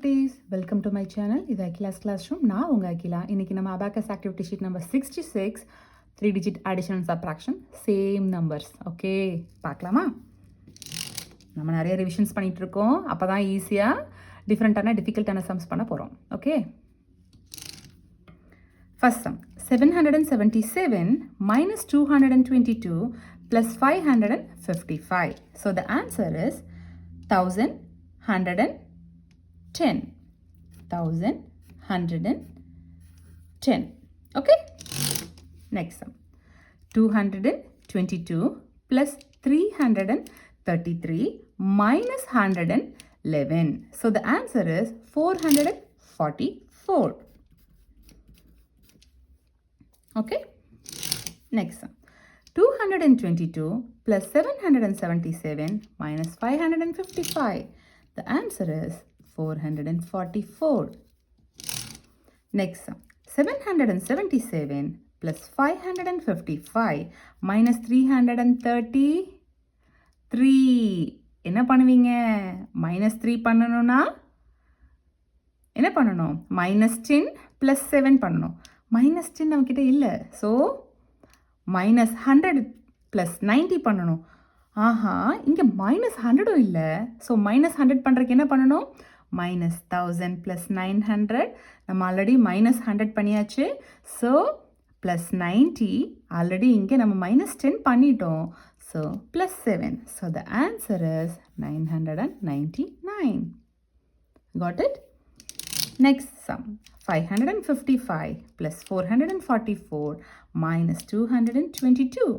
குட்டீஸ், welcome to my channel. இது Akila's class room. நான் உங்கள் அகிலா. இன்றைக்கி நம்ம abacus activity sheet number 66 3 digit addition and subtraction same numbers. Okay, பார்க்கலாமா? நம்ம நிறைய ரிவிஷன்ஸ் பண்ணிகிட்ருக்கோம். அப்போ தான் ஈஸியாக டிஃப்ரெண்ட்டான டிஃபிகல்ட்டான சம்ஸ் பண்ண போகிறோம். Okay, first sum 777 minus 222 plus 555. So the answer is 1110. 1110. Okay, next sum 222 plus 333 minus 111. So the answer is 444. Okay, next sum 222 plus 777 minus 555. The answer is 444. Next sum 777 plus 555 minus 333. என்ன பண்ணுவீங்க? minus 3 பண்ணணும்னா என்ன பண்ணணும்? minus 10 plus 7 பண்ணணும். minus 10 நம்மக்கிட்ட இல்லை. So minus 100 plus 90 பண்ணணும். ஆஹா, இங்கே minus 100 இல்லை. ஸோ minus 100 பண்ணுறதுக்கு என்ன பண்ணணும்? minus 1000 plus 900. நம்ம ஆல்ரெடி minus 100 பண்ணியாச்சு. ஸோ plus 90 ஆல்ரெடி இங்கே நம்ம minus 10 பண்ணிட்டோம். So plus 7. So the answer is 999. Got it? Next sum 555 plus 444 minus 222.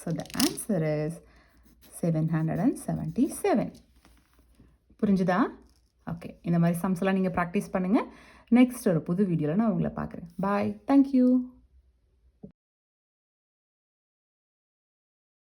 So the answer is 777. புரிஞ்சுதா? ஓகே, இந்த மாதிரி சம்ஸ்லாம் நீங்கள் ப்ராக்டிஸ் பண்ணுங்கள். நெக்ஸ்ட் ஒரு புது வீடியோவில் நான் உங்களை பார்க்குறேன். பாய், தேங்க்யூ.